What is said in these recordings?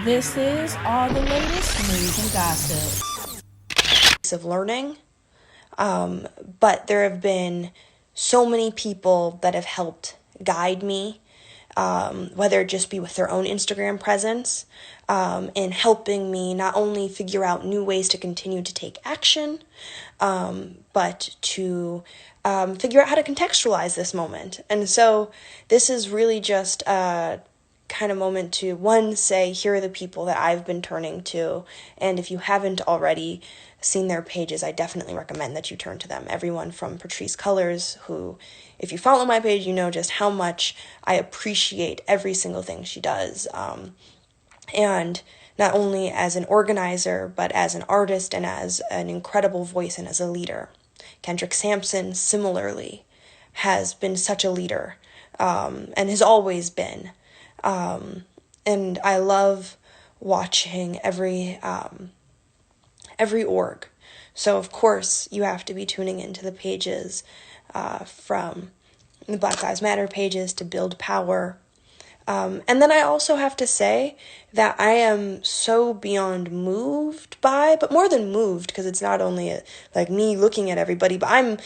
This is all the latest news and gossip. Of learning, but there have been so many people that have helped guide me, whether it just be with their own Instagram presence, in helping me not only figure out new ways to continue to take action, but to figure out how to contextualize this moment. And so this is really just a kind of moment to, one, say, here are the people that I've been turning to, and if you haven't already seen their pages, I definitely recommend that you turn to them. Everyone from Patrice Cullors, who, if you follow my page, you know just how much I appreciate every single thing she does, and not only as an organizer, but as an artist and as an incredible voice and as a leader. Kendrick Sampson, similarly, has been such a leader, and has always been. And I love watching every org. So, of course, you have to be tuning into the pages, from the Black Lives Matter pages to Build Power. And then I also have to say that I am so beyond moved by, but more than moved, because it's not only like me looking at everybody, but I'm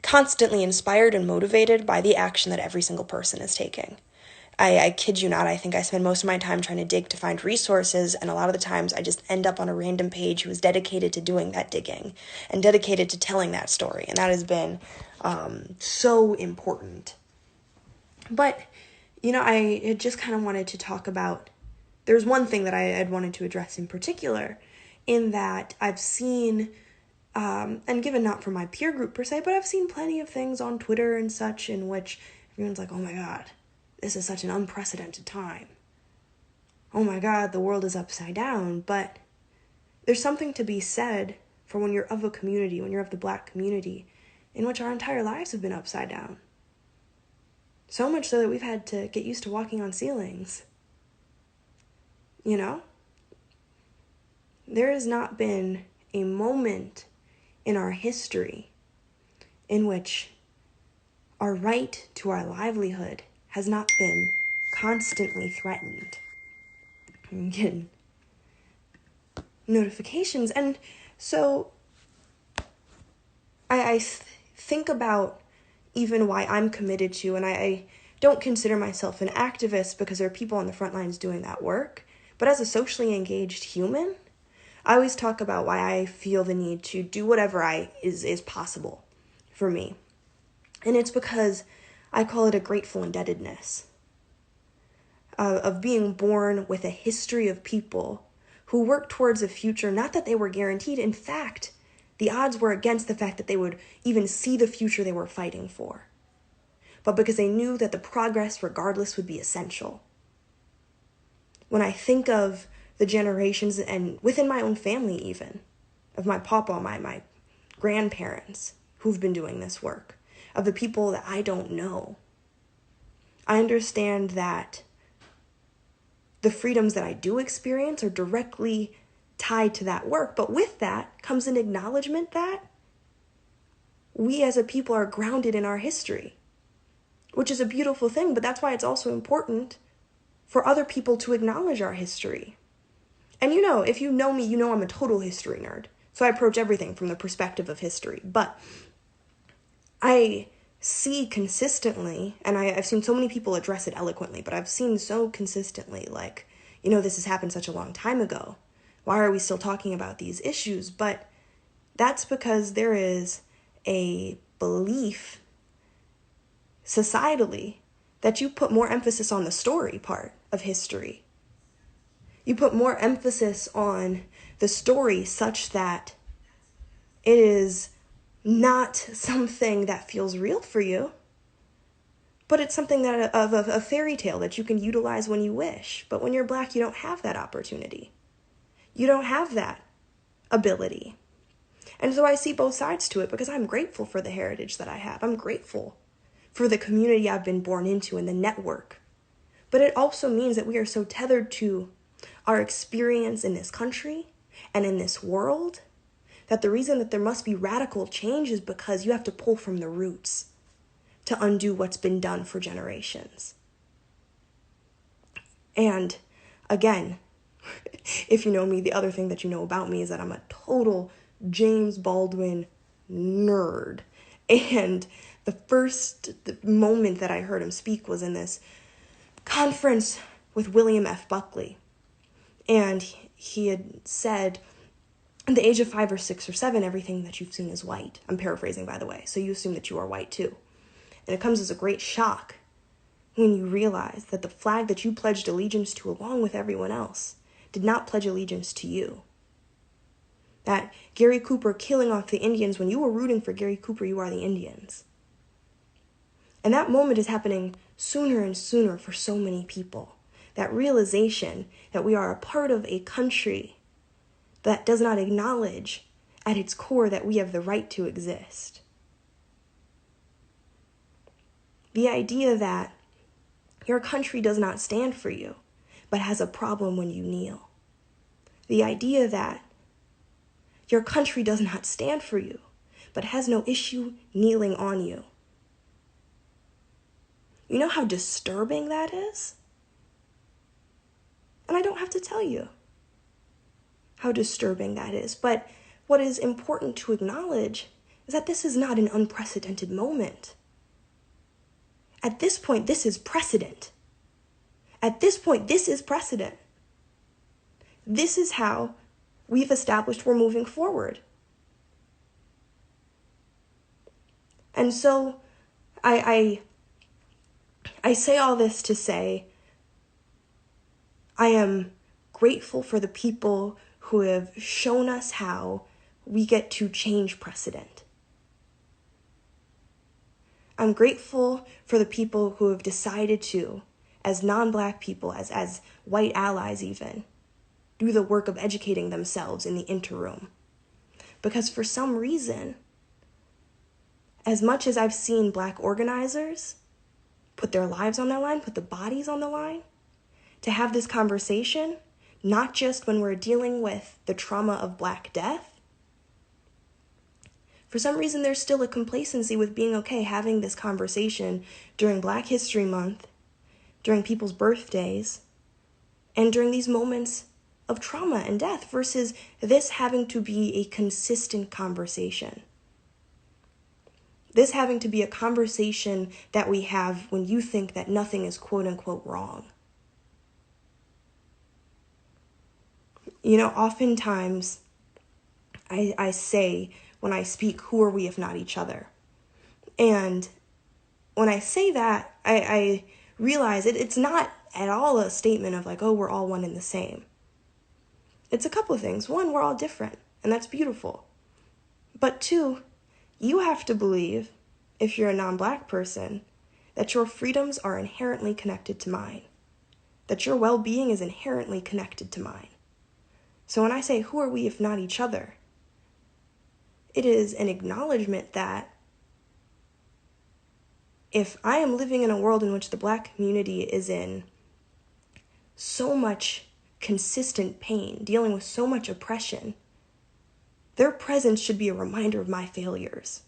constantly inspired and motivated by the action that every single person is taking. I kid you not, I think I spend most of my time trying to dig to find resources, and a lot of the times I just end up on a random page who is dedicated to doing that digging and dedicated to telling that story, and that has been so important. But, I had just kind of wanted to talk about, there's one thing that I had wanted to address in particular, in that I've seen, and given not from my peer group per se, but I've seen plenty of things on Twitter and such in which everyone's like, oh my God, this is such an unprecedented time. Oh my God, the world is upside down. But there's something to be said for when you're of a community, when you're of the Black community, in which our entire lives have been upside down. So much so that we've had to get used to walking on ceilings. There has not been a moment in our history in which our right to our livelihood has not been constantly threatened. I'm getting notifications. And so I think about even why I'm committed to, and I don't consider myself an activist because there are people on the front lines doing that work, but as a socially engaged human, I always talk about why I feel the need to do whatever is possible for me. And it's because I call it a grateful indebtedness of being born with a history of people who worked towards a future, not that they were guaranteed. In fact, the odds were against the fact that they would even see the future they were fighting for, but because they knew that the progress regardless would be essential. When I think of the generations, and within my own family even, of my papa, my grandparents who've been doing this work, of the people that I don't know, I understand that the freedoms that I do experience are directly tied to that work. But with that comes an acknowledgement that we as a people are grounded in our history, which is a beautiful thing. But that's why it's also important for other people to acknowledge our history. And if you know me, you know I'm a total history nerd. So I approach everything from the perspective of history. But I see consistently, and I've seen so many people address it eloquently, but I've seen so consistently, like, this has happened such a long time ago. Why are we still talking about these issues? But that's because there is a belief societally that you put more emphasis on the story part of history. You put more emphasis on the story such that it is not something that feels real for you, but it's something that of a fairy tale that you can utilize when you wish. But when you're Black, you don't have that opportunity. You don't have that ability. And so I see both sides to it, because I'm grateful for the heritage that I have. I'm grateful for the community I've been born into and the network. But it also means that we are so tethered to our experience in this country and in this world that the reason that there must be radical change is because you have to pull from the roots to undo what's been done for generations. And again, if you know me, the other thing that you know about me is that I'm a total James Baldwin nerd. And the moment that I heard him speak was in this conference with William F. Buckley. And he had said, at the age of 5 or 6 or 7, everything that you've seen is white. I'm paraphrasing, by the way. So you assume that you are white too. And it comes as a great shock when you realize that the flag that you pledged allegiance to along with everyone else did not pledge allegiance to you. That Gary Cooper killing off the Indians, when you were rooting for Gary Cooper, you are the Indians. And that moment is happening sooner and sooner for so many people. That realization that we are a part of a country that does not acknowledge at its core that we have the right to exist. The idea that your country does not stand for you, but has a problem when you kneel. The idea that your country does not stand for you, but has no issue kneeling on you. You know how disturbing that is? And I don't have to tell you how disturbing that is. But what is important to acknowledge is that this is not an unprecedented moment. At this point, this is precedent. At this point, this is precedent. This is how we've established we're moving forward. And so I say all this to say I am grateful for the people who have shown us how we get to change precedent. I'm grateful for the people who have decided to, as non-Black people, as white allies even, do the work of educating themselves in the interim. Because for some reason, as much as I've seen Black organizers put their lives on the line, put the bodies on the line, to have this conversation, not just when we're dealing with the trauma of Black death, for some reason there's still a complacency with being okay having this conversation during Black History Month, during people's birthdays, and during these moments of trauma and death, versus this having to be a consistent conversation. This having to be a conversation that we have when you think that nothing is quote unquote wrong. You know, oftentimes I say when I speak, who are we if not each other? And when I say that, I realize it's not at all a statement of like, oh, we're all one and the same. It's a couple of things. One, we're all different, and that's beautiful. But two, you have to believe, if you're a non-Black person, that your freedoms are inherently connected to mine, that your well-being is inherently connected to mine. So when I say, who are we if not each other? It is an acknowledgement that if I am living in a world in which the Black community is in so much consistent pain, dealing with so much oppression, their presence should be a reminder of my failures.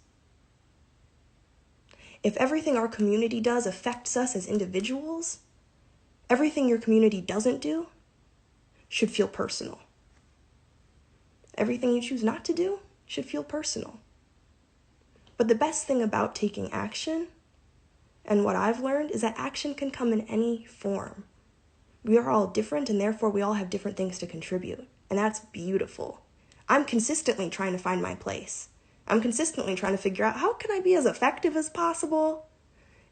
If everything our community does affects us as individuals, everything your community doesn't do should feel personal. Everything you choose not to do should feel personal. But the best thing about taking action, and what I've learned, is that action can come in any form. We are all different, and therefore we all have different things to contribute. And that's beautiful. I'm consistently trying to find my place. I'm consistently trying to figure out how can I be as effective as possible?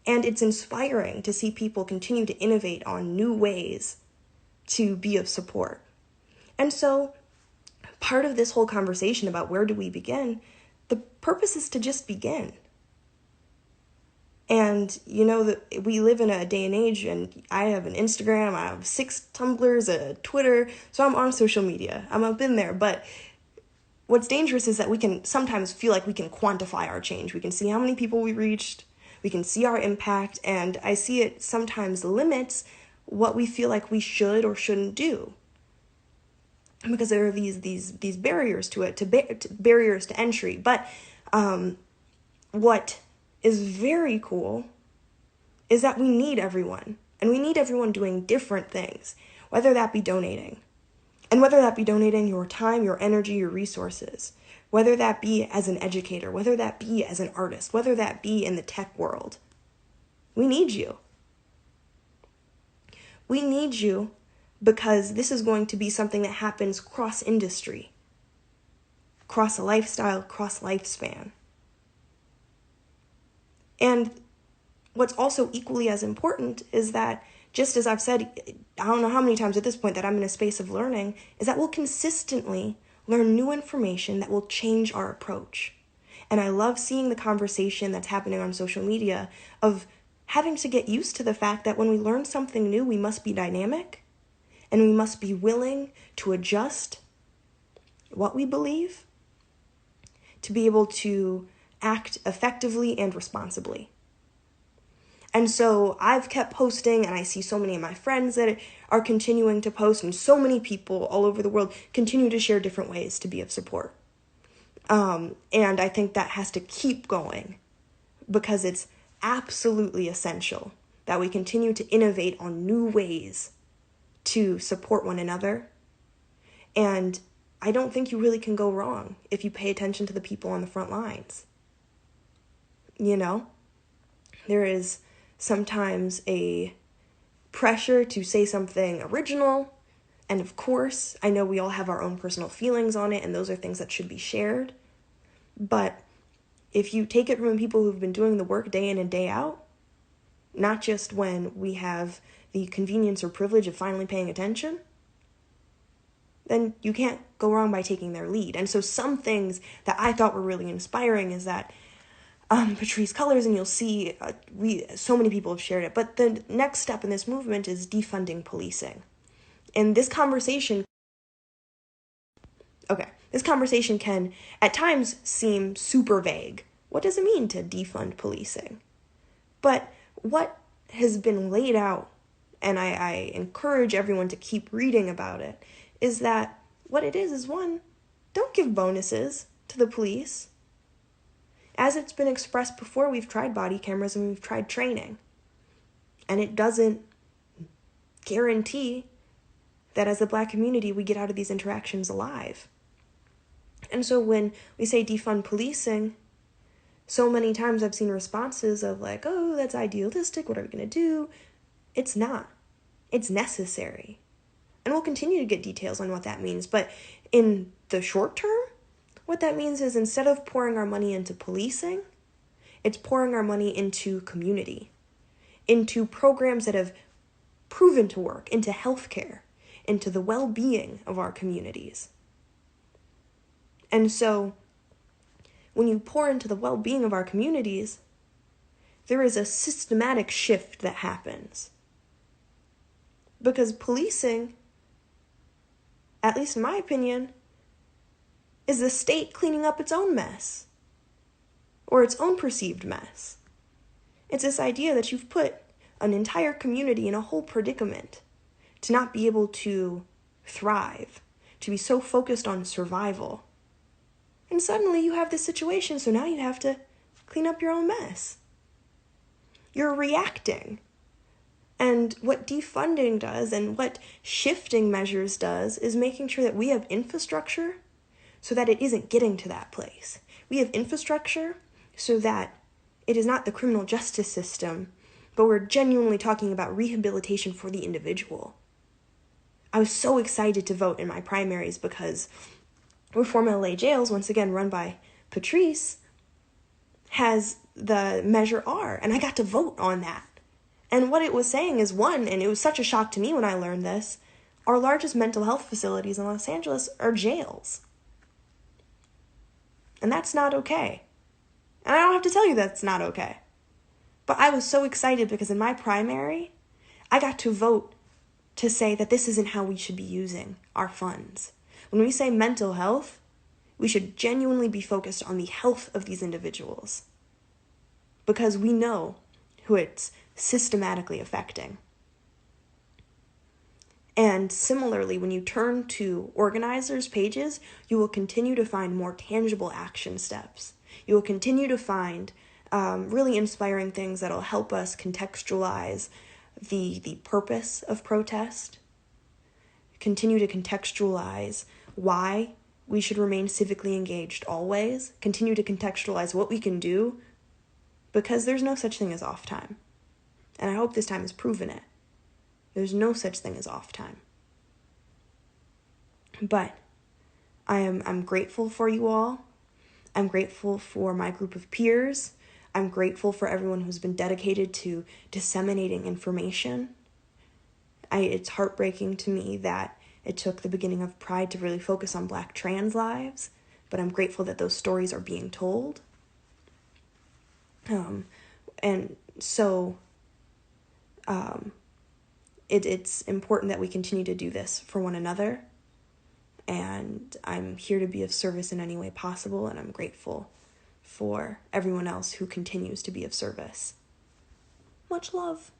And it's inspiring to see people continue to innovate on new ways to be of support. And so part of this whole conversation about where do we begin, the purpose is to just begin. And you know that we live in a day and age, and I have an Instagram, I have 6 Tumblrs, a Twitter, so I'm on social media. I'm up in there. But what's dangerous is that we can sometimes feel like we can quantify our change. We can see how many people we reached, we can see our impact, and I see it sometimes limits what we feel like we should or shouldn't do. Because there are these barriers to it, barriers to entry. But what is very cool is that we need everyone. And we need everyone doing different things, whether that be donating, And whether that be donating your time, your energy, your resources, whether that be as an educator, whether that be as an artist, whether that be in the tech world, we need you. We need you because this is going to be something that happens cross-industry, cross a lifestyle, cross lifespan. And what's also equally as important is that, just as I've said, I don't know how many times at this point that I'm in a space of learning, is that we'll consistently learn new information that will change our approach. And I love seeing the conversation that's happening on social media of having to get used to the fact that when we learn something new, we must be dynamic and we must be willing to adjust what we believe to be able to act effectively and responsibly. And so I've kept posting, and I see so many of my friends that are continuing to post, and so many people all over the world continue to share different ways to be of support. And I think that has to keep going because it's absolutely essential that we continue to innovate on new ways to support one another. And I don't think you really can go wrong if you pay attention to the people on the front lines. You know, there is sometimes a pressure to say something original. And of course, I know we all have our own personal feelings on it, and those are things that should be shared. But if you take it from people who've been doing the work day in and day out, not just when we have the convenience or privilege of finally paying attention, then you can't go wrong by taking their lead. And so some things that I thought were really inspiring is that Patrisse Cullors, and you'll see so many people have shared it. But the next step in this movement is defunding policing. And this conversation can at times seem super vague. What does it mean to defund policing? But what has been laid out, and I encourage everyone to keep reading about it, is that what it is one, don't give bonuses to the police. As it's been expressed before, we've tried body cameras and we've tried training. And it doesn't guarantee that as a Black community, we get out of these interactions alive. And so when we say defund policing, so many times I've seen responses of like, oh, that's idealistic, what are we going to do? It's not. It's necessary. And we'll continue to get details on what that means. But in the short term, what that means is instead of pouring our money into policing, it's pouring our money into community, into programs that have proven to work, into healthcare, into the well-being of our communities. And so when you pour into the well-being of our communities, there is a systematic shift that happens. Because policing, at least in my opinion, is the state cleaning up its own mess, or its own perceived mess. It's this idea that you've put an entire community in a whole predicament to not be able to thrive, to be so focused on survival. And suddenly you have this situation, so now you have to clean up your own mess. You're reacting. And what defunding does and what shifting measures does is making sure that we have infrastructure so that it isn't getting to that place. We have infrastructure so that it is not the criminal justice system, but we're genuinely talking about rehabilitation for the individual. I was so excited to vote in my primaries because Reform LA Jails, once again run by Patrisse, has the Measure R, and I got to vote on that. And what it was saying is, one, and it was such a shock to me when I learned this, our largest mental health facilities in Los Angeles are jails. And that's not okay. And I don't have to tell you that's not okay. But I was so excited because in my primary, I got to vote to say that this isn't how we should be using our funds. When we say mental health, we should genuinely be focused on the health of these individuals. Because we know who it's systematically affecting. And similarly, when you turn to organizers' pages, you will continue to find more tangible action steps. You will continue to find really inspiring things that will help us contextualize the purpose of protest, continue to contextualize why we should remain civically engaged always, continue to contextualize what we can do, because there's no such thing as off time. And I hope this time has proven it. There's no such thing as off time. But I'm grateful for you all. I'm grateful for my group of peers. I'm grateful for everyone who's been dedicated to disseminating information. It's heartbreaking to me that it took the beginning of Pride to really focus on Black trans lives, but I'm grateful that those stories are being told. And so it's important that we continue to do this for one another. And I'm here to be of service in any way possible, and I'm grateful for everyone else who continues to be of service. Much love.